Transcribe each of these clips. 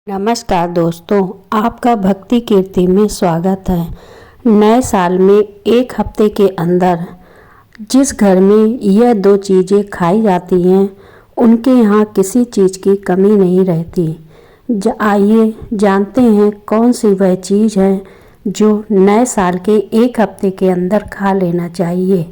नमस्कार दोस्तों, आपका भक्ति कीर्ति में स्वागत है। नए साल में एक हफ्ते के अंदर जिस घर में यह दो चीज़ें खाई जाती हैं उनके यहाँ किसी चीज़ की कमी नहीं रहती। आइए जानते हैं कौन सी वह चीज़ है जो नए साल के एक हफ्ते के अंदर खा लेना चाहिए।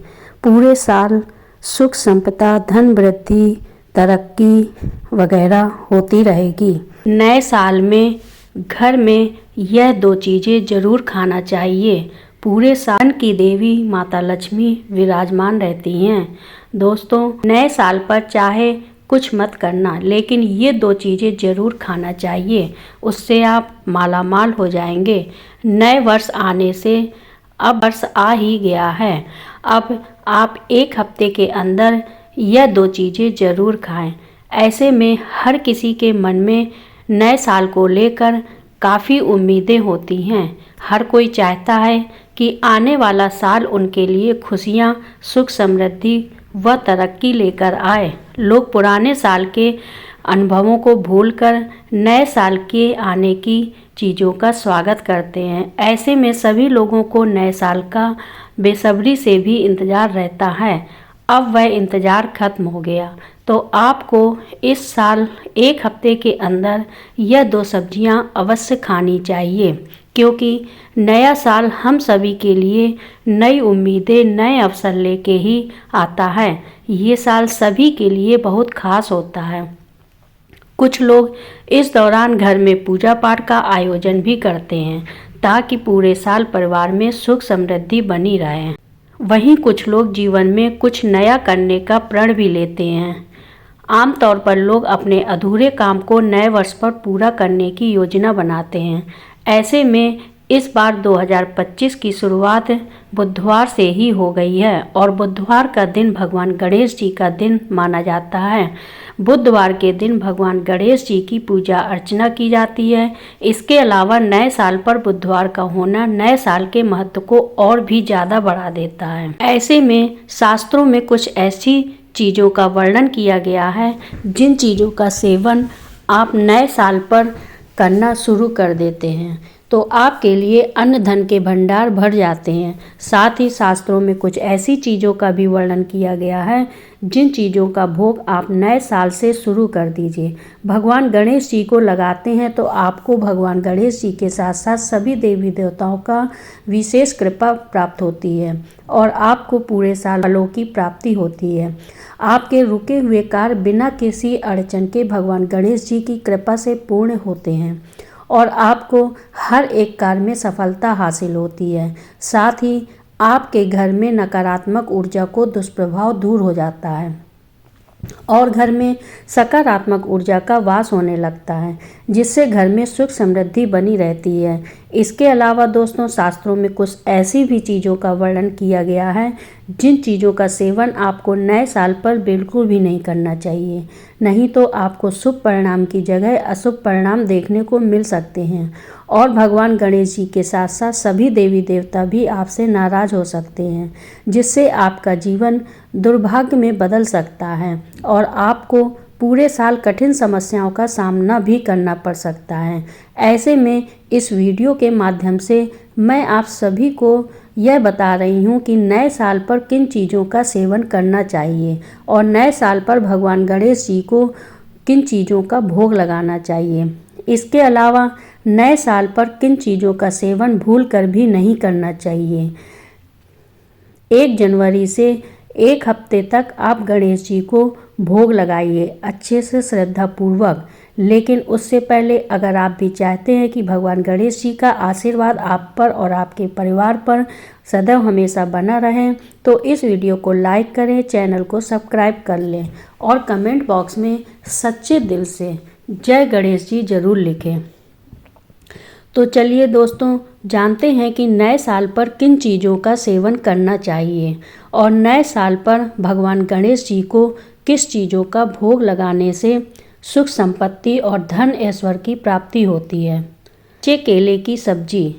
पूरे साल सुख संपदा, धन वृद्धि, तरक्की वगैरह होती रहेगी। नए साल में घर में यह दो चीज़ें ज़रूर खाना चाहिए। पूरे साल की देवी माता लक्ष्मी विराजमान रहती हैं। दोस्तों, नए साल पर चाहे कुछ मत करना, लेकिन ये दो चीज़ें ज़रूर खाना चाहिए। उससे आप मालामाल हो जाएंगे। नए वर्ष आने से अब वर्ष आ ही गया है। अब आप एक हफ्ते के अंदर यह दो चीज़ें ज़रूर खाएं। ऐसे में हर किसी के मन में नए साल को लेकर काफ़ी उम्मीदें होती हैं। हर कोई चाहता है कि आने वाला साल उनके लिए खुशियां, सुख, समृद्धि व तरक्की लेकर आए। लोग पुराने साल के अनुभवों को भूलकर नए साल के आने की चीज़ों का स्वागत करते हैं। ऐसे में सभी लोगों को नए साल का बेसब्री से भी इंतज़ार रहता है। अब वह इंतज़ार ख़त्म हो गया, तो आपको इस साल एक हफ्ते के अंदर यह दो सब्जियां अवश्य खानी चाहिए, क्योंकि नया साल हम सभी के लिए नई उम्मीदें, नए अवसर लेके ही आता है। ये साल सभी के लिए बहुत खास होता है। कुछ लोग इस दौरान घर में पूजा पाठ का आयोजन भी करते हैं, ताकि पूरे साल परिवार में सुख समृद्धि बनी रहे। वहीं कुछ लोग जीवन में कुछ नया करने का प्रण भी लेते हैं। आमतौर पर लोग अपने अधूरे काम को नए वर्ष पर पूरा करने की योजना बनाते हैं। ऐसे में इस बार 2025 की शुरुआत बुधवार से ही हो गई है और बुधवार का दिन भगवान गणेश जी का दिन माना जाता है। बुधवार के दिन भगवान गणेश जी की पूजा अर्चना की जाती है। इसके अलावा नए साल पर बुधवार का होना नए साल के महत्व को और भी ज़्यादा बढ़ा देता है। ऐसे में शास्त्रों में कुछ ऐसी चीज़ों का वर्णन किया गया है जिन चीज़ों का सेवन आप नए साल पर करना शुरू कर देते हैं तो आपके लिए अन्न धन के भंडार भर जाते हैं। साथ ही शास्त्रों में कुछ ऐसी चीज़ों का भी वर्णन किया गया है जिन चीज़ों का भोग आप नए साल से शुरू कर दीजिए। भगवान गणेश जी को लगाते हैं तो आपको भगवान गणेश जी के साथ साथ सभी देवी देवताओं का विशेष कृपा प्राप्त होती है और आपको पूरे साल फलों की प्राप्ति होती है। आपके रुके हुए कार्य बिना किसी अड़चन के भगवान गणेश जी की कृपा से पूर्ण होते हैं और आपको हर एक कार्य में सफलता हासिल होती है। साथ ही आपके घर में नकारात्मक ऊर्जा को दुष्प्रभाव दूर हो जाता है और घर में सकारात्मक ऊर्जा का वास होने लगता है, जिससे घर में सुख समृद्धि बनी रहती है। इसके अलावा दोस्तों, शास्त्रों में कुछ ऐसी भी चीज़ों का वर्णन किया गया है जिन चीज़ों का सेवन आपको नए साल पर बिल्कुल भी नहीं करना चाहिए, नहीं तो आपको शुभ परिणाम की जगह अशुभ परिणाम देखने को मिल सकते हैं और भगवान गणेश जी के साथ साथ सभी देवी देवता भी आपसे नाराज़ हो सकते हैं, जिससे आपका जीवन दुर्भाग्य में बदल सकता है और आपको पूरे साल कठिन समस्याओं का सामना भी करना पड़ सकता है। ऐसे में इस वीडियो के माध्यम से मैं आप सभी को यह बता रही हूँ कि नए साल पर किन चीज़ों का सेवन करना चाहिए और नए साल पर भगवान गणेश जी को किन चीज़ों का भोग लगाना चाहिए। इसके अलावा नए साल पर किन चीज़ों का सेवन भूल कर भी नहीं करना चाहिए। 1 जनवरी से एक हफ्ते तक आप गणेश जी को भोग लगाइए अच्छे से, श्रद्धापूर्वक। लेकिन उससे पहले अगर आप भी चाहते हैं कि भगवान गणेश जी का आशीर्वाद आप पर और आपके परिवार पर सदैव हमेशा बना रहे, तो इस वीडियो को लाइक करें, चैनल को सब्सक्राइब कर लें और कमेंट बॉक्स में सच्चे दिल से जय गणेश जी जरूर लिखें। तो चलिए दोस्तों, जानते हैं कि नए साल पर किन चीज़ों का सेवन करना चाहिए और नए साल पर भगवान गणेश जी को किस चीज़ों का भोग लगाने से सुख संपत्ति और धन ऐश्वर्य की प्राप्ति होती है। कच्चे केले की सब्जी।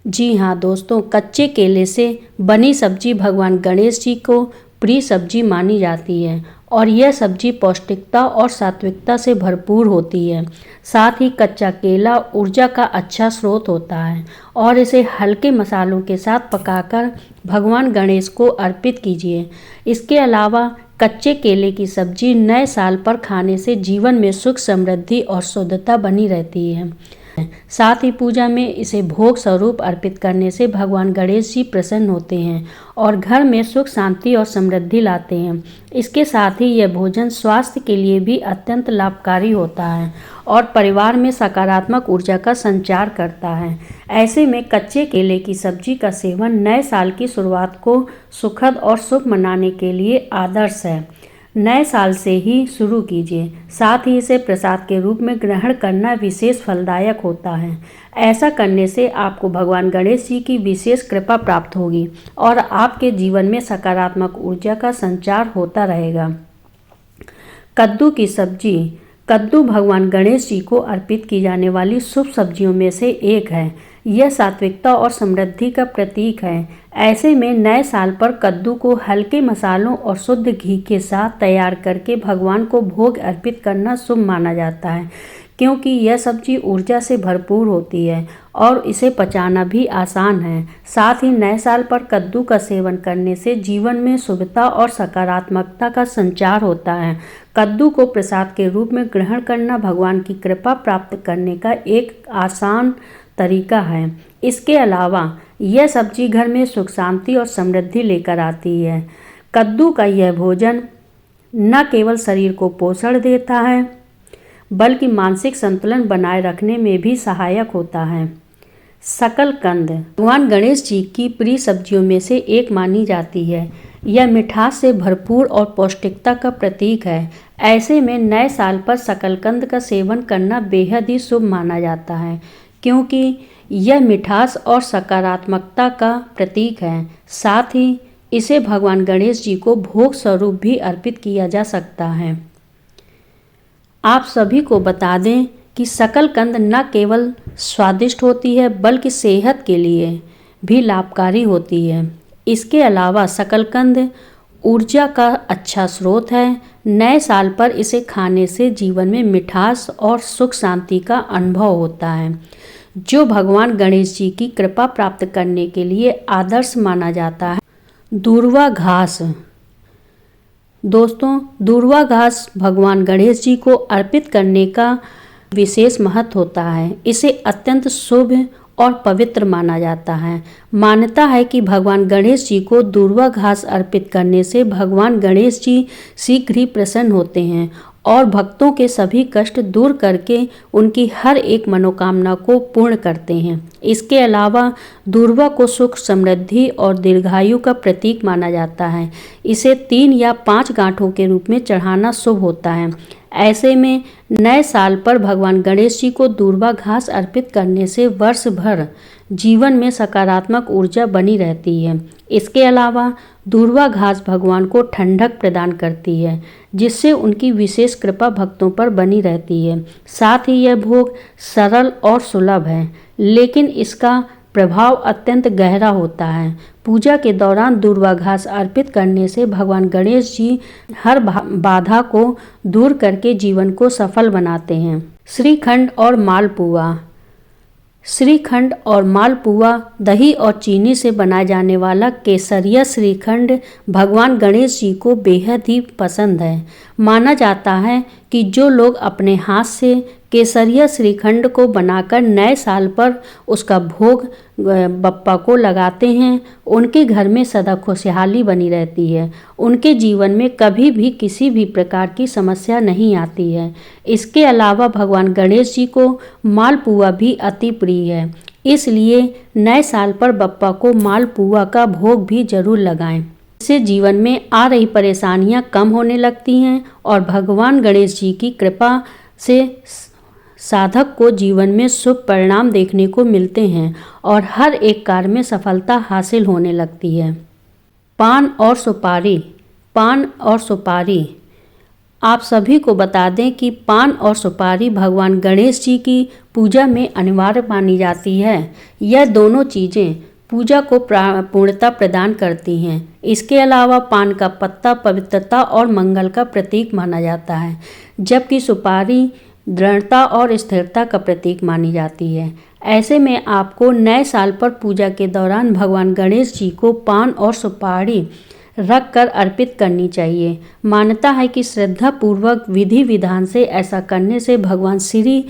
जी हाँ दोस्तों, कच्चे केले से बनी सब्जी भगवान गणेश जी को प्रिय सब्जी मानी जाती है और यह सब्जी पौष्टिकता और सात्विकता से भरपूर होती है। साथ ही कच्चा केला ऊर्जा का अच्छा स्रोत होता है और इसे हल्के मसालों के साथ पकाकर भगवान गणेश को अर्पित कीजिए। इसके अलावा कच्चे केले की सब्जी नए साल पर खाने से जीवन में सुख, समृद्धि और शुद्धता बनी रहती है। साथ ही पूजा में इसे भोग स्वरूप अर्पित करने से भगवान गणेश जी प्रसन्न होते हैं और घर में सुख, शांति और समृद्धि लाते हैं। इसके साथ ही यह भोजन स्वास्थ्य के लिए भी अत्यंत लाभकारी होता है और परिवार में सकारात्मक ऊर्जा का संचार करता है। ऐसे में कच्चे केले की सब्जी का सेवन नए साल की शुरुआत को सुखद और शुभ मनाने के लिए आदर्श है। नए साल से ही शुरू कीजिए। साथ ही इसे प्रसाद के रूप में ग्रहण करना विशेष फलदायक होता है। ऐसा करने से आपको भगवान गणेश जी की विशेष कृपा प्राप्त होगी और आपके जीवन में सकारात्मक ऊर्जा का संचार होता रहेगा। कद्दू की सब्जी। कद्दू भगवान गणेश जी को अर्पित की जाने वाली शुभ सब्जियों में से एक है। यह सात्विकता और समृद्धि का प्रतीक है। ऐसे में नए साल पर कद्दू को हल्के मसालों और शुद्ध घी के साथ तैयार करके भगवान को भोग अर्पित करना शुभ माना जाता है, क्योंकि यह सब्जी ऊर्जा से भरपूर होती है और इसे पचाना भी आसान है। साथ ही नए साल पर कद्दू का सेवन करने से जीवन में शुभता और सकारात्मकता का संचार होता है। कद्दू को प्रसाद के रूप में ग्रहण करना भगवान की कृपा प्राप्त करने का एक आसान तरीका है। इसके अलावा यह सब्जी घर में सुख, शांति और समृद्धि लेकर आती है। कद्दू का यह भोजन न केवल शरीर को पोषण देता है बल्कि मानसिक संतुलन बनाए रखने में भी सहायक होता है। शकलकंद भगवान गणेश जी की प्रिय सब्जियों में से एक मानी जाती है। यह मिठास से भरपूर और पौष्टिकता का प्रतीक है। ऐसे में नए साल पर शकलकंद का सेवन करना बेहद ही शुभ माना जाता है, क्योंकि यह मिठास और सकारात्मकता का प्रतीक है। साथ ही इसे भगवान गणेश जी को भोग स्वरूप भी अर्पित किया जा सकता है। आप सभी को बता दें कि शकलकंद न केवल स्वादिष्ट होती है बल्कि सेहत के लिए भी लाभकारी होती है। इसके अलावा शकलकंद ऊर्जा का अच्छा स्रोत है। नए साल पर इसे खाने से जीवन में मिठास और सुख, शांति का अनुभव होता है, जो भगवान गणेश जी की कृपा प्राप्त करने के लिए आदर्श माना जाता है। दूर्वा घास। दोस्तों, दूर्वा घास भगवान गणेश जी को अर्पित करने का विशेष महत्व होता है। इसे अत्यंत शुभ और पवित्र माना जाता है। मान्यता है कि भगवान गणेश जी को दूर्वा घास अर्पित करने से भगवान गणेश जी शीघ्र ही प्रसन्न होते हैं और भक्तों के सभी कष्ट दूर करके उनकी हर एक मनोकामना को पूर्ण करते हैं। इसके अलावा दूर्वा को सुख, समृद्धि और दीर्घायु का प्रतीक माना जाता है। इसे 3 या 5 गांठों के रूप में चढ़ाना शुभ होता है। ऐसे में नए साल पर भगवान गणेश जी को दूर्वा घास अर्पित करने से वर्ष भर जीवन में सकारात्मक ऊर्जा बनी रहती है। इसके अलावा दूर्वा घास भगवान को ठंडक प्रदान करती है, जिससे उनकी विशेष कृपा भक्तों पर बनी रहती है। साथ ही यह भोग सरल और सुलभ है, लेकिन इसका प्रभाव अत्यंत गहरा होता है। पूजा के दौरान दूर्वा घास अर्पित करने से भगवान गणेश जी हर बाधा को दूर करके जीवन को सफल बनाते हैं। श्रीखंड और मालपुआ। श्रीखंड और मालपुआ दही और चीनी से बनाए जाने वाला केसरिया श्रीखंड भगवान गणेश जी को बेहद ही पसंद है। माना जाता है कि जो लोग अपने हाथ से केसरिया श्रीखंड को बनाकर नए साल पर उसका भोग बप्पा को लगाते हैं, उनके घर में सदा खुशहाली बनी रहती है। उनके जीवन में कभी भी किसी भी प्रकार की समस्या नहीं आती है। इसके अलावा भगवान गणेश जी को मालपुआ भी अति प्रिय है, इसलिए नए साल पर बप्पा को मालपुआ का भोग भी जरूर लगाएं। इससे जीवन में आ रही परेशानियां कम होने लगती हैं और भगवान गणेश जी की कृपा से साधक को जीवन में शुभ परिणाम देखने को मिलते हैं और हर एक कार्य में सफलता हासिल होने लगती है। पान और सुपारी। पान और सुपारी। आप सभी को बता दें कि पान और सुपारी भगवान गणेश जी की पूजा में अनिवार्य मानी जाती है। यह दोनों चीज़ें पूजा को पूर्णता प्रदान करती हैं। इसके अलावा पान का पत्ता पवित्रता और मंगल का प्रतीक माना जाता है, जबकि सुपारी दृढ़ता और स्थिरता का प्रतीक मानी जाती है। ऐसे में आपको नए साल पर पूजा के दौरान भगवान गणेश जी को पान और सुपारी रख कर अर्पित करनी चाहिए। मान्यता है कि श्रद्धापूर्वक विधि विधान से ऐसा करने से भगवान श्री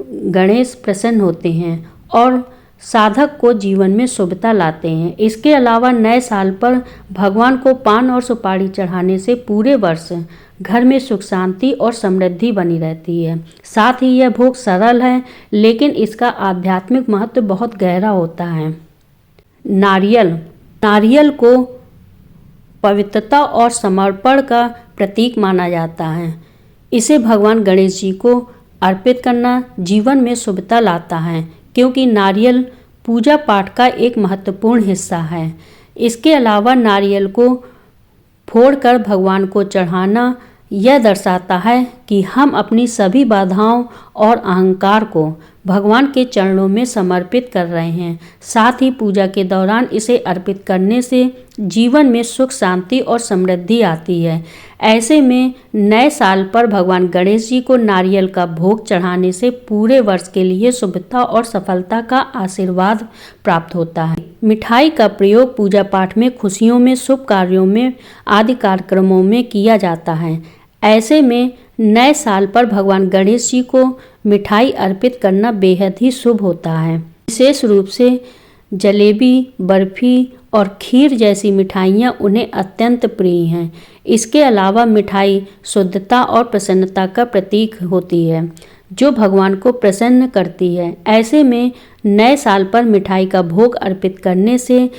गणेश प्रसन्न होते हैं और साधक को जीवन में शुभता लाते हैं। इसके अलावा नए साल पर भगवान को पान और सुपारी चढ़ाने से पूरे वर्ष घर में सुख शांति और समृद्धि बनी रहती है। साथ ही यह भोग सरल है, लेकिन इसका आध्यात्मिक महत्व बहुत गहरा होता है। नारियल को पवित्रता और समर्पण का प्रतीक माना जाता है। इसे भगवान गणेश जी को अर्पित करना जीवन में शुभता लाता है, क्योंकि नारियल पूजा पाठ का एक महत्वपूर्ण हिस्सा है। इसके अलावा नारियल को फोड़कर भगवान को चढ़ाना यह दर्शाता है कि हम अपनी सभी बाधाओं और अहंकार को भगवान के चरणों में समर्पित कर रहे हैं। साथ ही पूजा के दौरान इसे अर्पित करने से जीवन में सुख शांति और समृद्धि आती है। ऐसे में नए साल पर भगवान गणेश जी को नारियल का भोग चढ़ाने से पूरे वर्ष के लिए शुभता और सफलता का आशीर्वाद प्राप्त होता है। मिठाई का प्रयोग पूजा पाठ में, खुशियों में, शुभ कार्यों में आदि कार्यक्रमों में किया जाता है। ऐसे में नए साल पर भगवान गणेश जी को मिठाई अर्पित करना बेहद ही शुभ होता है। विशेष रूप से जलेबी, बर्फी और खीर जैसी मिठाइयाँ उन्हें अत्यंत प्रिय हैं। इसके अलावा मिठाई शुद्धता और प्रसन्नता का प्रतीक होती है, जो भगवान को प्रसन्न करती है। ऐसे में नए साल पर मिठाई का भोग अर्पित करने से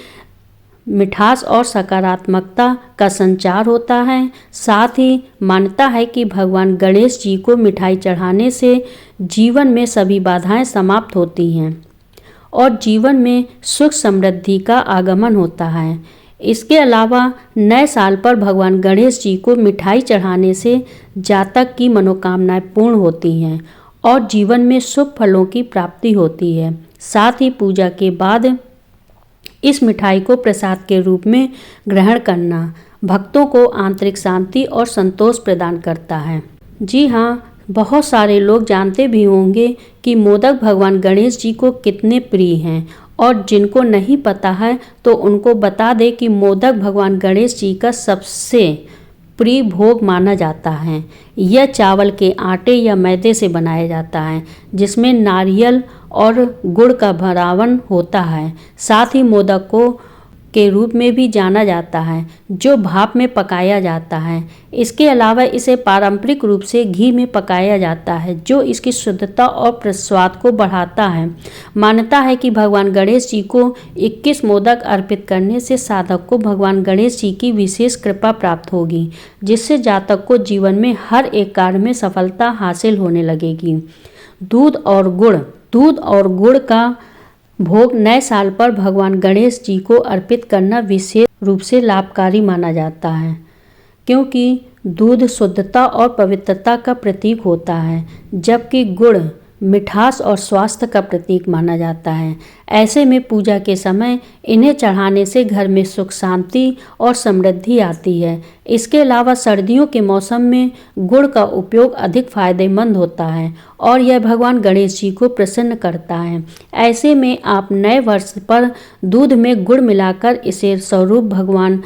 मिठास और सकारात्मकता का संचार होता है। साथ ही मान्यता है कि भगवान गणेश जी को मिठाई चढ़ाने से जीवन में सभी बाधाएं समाप्त होती हैं और जीवन में सुख समृद्धि का आगमन होता है। इसके अलावा नए साल पर भगवान गणेश जी को मिठाई चढ़ाने से जातक की मनोकामनाएं पूर्ण होती हैं और जीवन में शुभ फलों की प्राप्ति होती है। साथ ही पूजा के बाद इस मिठाई को प्रसाद के रूप में ग्रहण करना भक्तों को आंतरिक शांति और संतोष प्रदान करता है। जी हाँ, बहुत सारे लोग जानते भी होंगे कि मोदक भगवान गणेश जी को कितने प्रिय हैं, और जिनको नहीं पता है तो उनको बता दें कि मोदक भगवान गणेश जी का सबसे प्रिय भोग माना जाता है। यह चावल के आटे या मैदे से बनाया जाता है, जिसमें नारियल और गुड़ का भरावन होता है। साथ ही मोदक को के रूप में भी जाना जाता है, जो भाप में पकाया जाता है। इसके अलावा इसे पारंपरिक रूप से घी में पकाया जाता है, जो इसकी शुद्धता और स्वाद को बढ़ाता है। मान्यता है कि भगवान गणेश जी को 21 मोदक अर्पित करने से साधक को भगवान गणेश जी की विशेष कृपा प्राप्त होगी, जिससे जातक को जीवन में हर एक कार्य में सफलता हासिल होने लगेगी। दूध और गुड़ का भोग नए साल पर भगवान गणेश जी को अर्पित करना विशेष रूप से लाभकारी माना जाता है, क्योंकि दूध शुद्धता और पवित्रता का प्रतीक होता है, जबकि गुड़ मिठास और स्वास्थ्य का प्रतीक माना जाता है। ऐसे में पूजा के समय इन्हें चढ़ाने से घर में सुख शांति और समृद्धि आती है। इसके अलावा सर्दियों के मौसम में गुड़ का उपयोग अधिक फायदेमंद होता है और यह भगवान गणेश जी को प्रसन्न करता है। ऐसे में आप नए वर्ष पर दूध में गुड़ मिलाकर इसे स्वरूप भगवान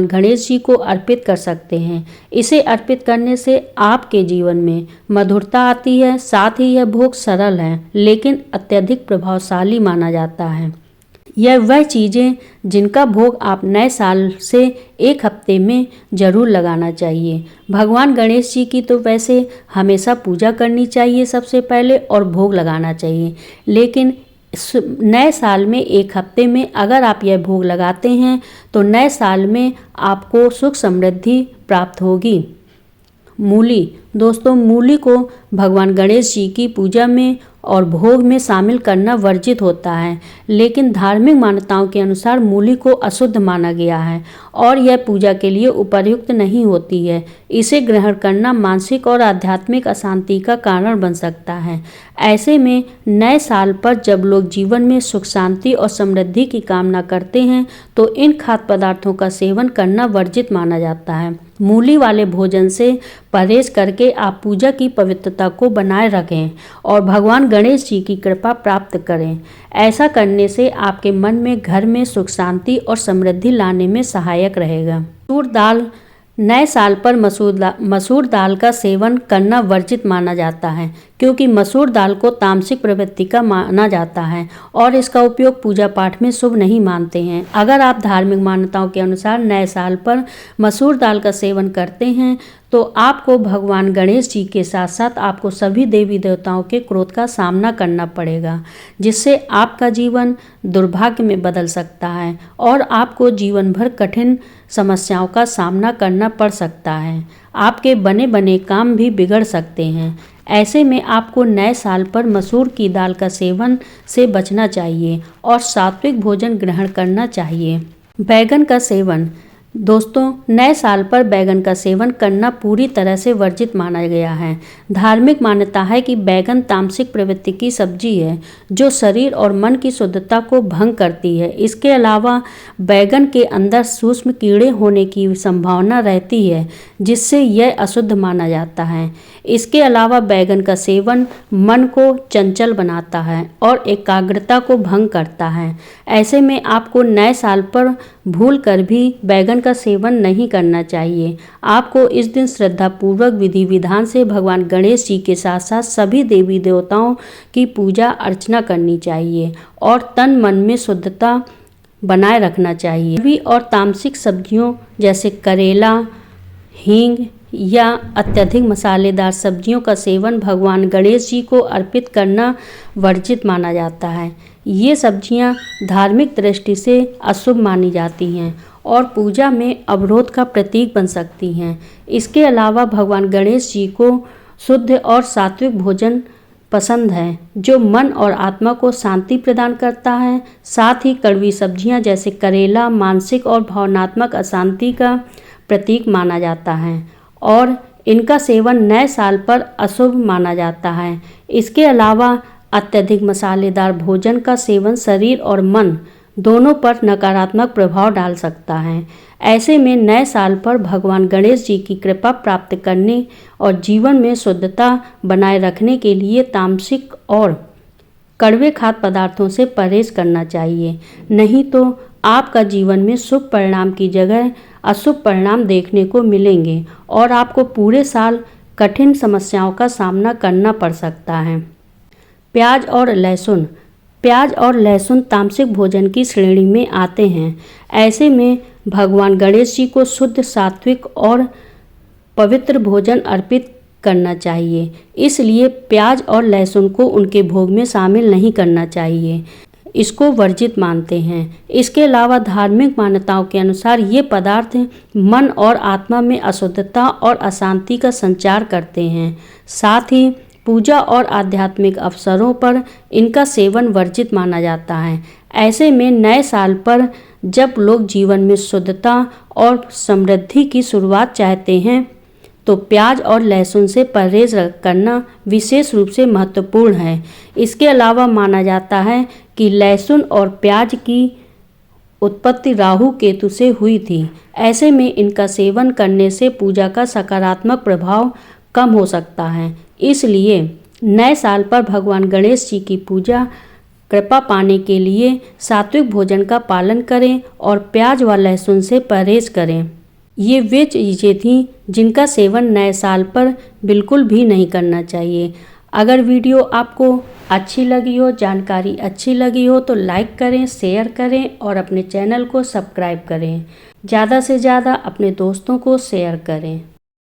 गणेश जी को अर्पित कर सकते हैं। इसे अर्पित करने से आपके जीवन में मधुरता आती है। साथ ही यह भोग सरल है, लेकिन अत्यधिक प्रभावशाली माना जाता है। यह वह चीज़ें जिनका भोग आप नए साल से एक हफ्ते में जरूर लगाना चाहिए। भगवान गणेश जी की तो वैसे हमेशा पूजा करनी चाहिए सबसे पहले, और भोग लगाना चाहिए, लेकिन नए साल में एक हफ्ते में अगर आप यह भोग लगाते हैं तो नए साल में आपको सुख समृद्धि प्राप्त होगी। दोस्तों, मूली को भगवान गणेश जी की पूजा में और भोग में शामिल करना वर्जित होता है, लेकिन धार्मिक मान्यताओं के अनुसार मूली को अशुद्ध माना गया है और यह पूजा के लिए उपयुक्त नहीं होती है। इसे ग्रहण करना मानसिक और आध्यात्मिक अशांति का कारण बन सकता है। ऐसे में नए साल पर जब लोग जीवन में सुख, शांति और समृद्धि की कामना करते हैं तो इन खाद्य पदार्थों का सेवन करना वर्जित माना जाता है। मूली वाले भोजन से परहेज करके आप पूजा की पवित्रता को बनाए रखें और भगवान गणेश जी की कृपा प्राप्त करें। ऐसा करने से आपके मन में घर में सुख, शांति और समृद्धि लाने में सहायक रहेगा। मसूर दाल नए साल पर मसूर दाल का सेवन करना वर्जित माना जाता है, क्योंकि मसूर दाल को तामसिक प्रवृत्ति का माना जाता है और इसका उपयोग पूजा पाठ में शुभ नहीं मानते हैं। अगर आप धार्मिक मान्यताओं के अनुसार नए साल पर मसूर दाल का सेवन करते हैं तो आपको भगवान गणेश जी के साथ साथ आपको सभी देवी देवताओं के क्रोध का सामना करना पड़ेगा, जिससे आपका जीवन दुर्भाग्य में बदल सकता है और आपको जीवन भर कठिन समस्याओं का सामना करना पड़ सकता है। आपके बने बने काम भी बिगड़ सकते हैं। ऐसे में आपको नए साल पर मसूर की दाल का सेवन से बचना चाहिए और सात्विक भोजन ग्रहण करना चाहिए। बैगन का सेवन दोस्तों, नए साल पर बैगन का सेवन करना पूरी तरह से वर्जित माना गया है। धार्मिक मान्यता है कि बैगन तामसिक प्रवृत्ति की सब्जी है जो शरीर और मन की शुद्धता को भंग करती है। इसके अलावा बैगन के अंदर सूक्ष्म कीड़े होने की संभावना रहती है, जिससे यह अशुद्ध माना जाता है। इसके अलावा बैगन का सेवन मन को चंचल बनाता है और एकाग्रता को भंग करता है। ऐसे में आपको नए साल पर भूल कर भी बैगन का सेवन नहीं करना चाहिए। आपको इस दिन श्रद्धापूर्वक विधि विधान से भगवान गणेश जी के साथ साथ सभी देवी देवताओं की पूजा अर्चना करनी चाहिए और तन मन में शुद्धता बनाए रखना चाहिए। भी और तामसिक सब्जियों जैसे करेला, हींग या अत्यधिक मसालेदार सब्जियों का सेवन भगवान गणेश जी को अर्पित करना वर्जित माना जाता है। ये सब्जियां धार्मिक दृष्टि से अशुभ मानी जाती हैं और पूजा में अवरोध का प्रतीक बन सकती हैं। इसके अलावा भगवान गणेश जी को शुद्ध और सात्विक भोजन पसंद है जो मन और आत्मा को शांति प्रदान करता है। साथ ही कड़वी सब्जियां जैसे करेला मानसिक और भावनात्मक अशांति का प्रतीक माना जाता है और इनका सेवन नए साल पर अशुभ माना जाता है। इसके अलावा अत्यधिक मसालेदार भोजन का सेवन शरीर और मन दोनों पर नकारात्मक प्रभाव डाल सकता है। ऐसे में नए साल पर भगवान गणेश जी की कृपा प्राप्त करने और जीवन में शुद्धता बनाए रखने के लिए तामसिक और कड़वे खाद्य पदार्थों से परहेज करना चाहिए, नहीं तो आपका जीवन में शुभ परिणाम की जगह अशुभ परिणाम देखने को मिलेंगे और आपको पूरे साल कठिन समस्याओं का सामना करना पड़ सकता है। प्याज और लहसुन तामसिक भोजन की श्रेणी में आते हैं। ऐसे में भगवान गणेश जी को शुद्ध, सात्विक और पवित्र भोजन अर्पित करना चाहिए। इसलिए प्याज और लहसुन को उनके भोग में शामिल नहीं करना चाहिए, इसको वर्जित मानते हैं। इसके अलावा धार्मिक मान्यताओं के अनुसार ये पदार्थ मन और आत्मा में अशुद्धता और अशांति का संचार करते हैं। साथ ही पूजा और आध्यात्मिक अवसरों पर इनका सेवन वर्जित माना जाता है। ऐसे में नए साल पर जब लोग जीवन में शुद्धता और समृद्धि की शुरुआत चाहते हैं तो प्याज और लहसुन से परहेज करना विशेष रूप से महत्वपूर्ण है। इसके अलावा माना जाता है कि लहसुन और प्याज की उत्पत्ति राहु केतु से हुई थी। ऐसे में इनका सेवन करने से पूजा का सकारात्मक प्रभाव कम हो सकता है। इसलिए नए साल पर भगवान गणेश जी की पूजा कृपा पाने के लिए सात्विक भोजन का पालन करें और प्याज व लहसुन से परहेज करें। ये वे चीज़ें थीं जिनका सेवन नए साल पर बिल्कुल भी नहीं करना चाहिए। अगर वीडियो आपको अच्छी लगी हो, जानकारी अच्छी लगी हो तो लाइक करें, शेयर करें और अपने चैनल को सब्सक्राइब करें। ज़्यादा से ज़्यादा अपने दोस्तों को शेयर करें।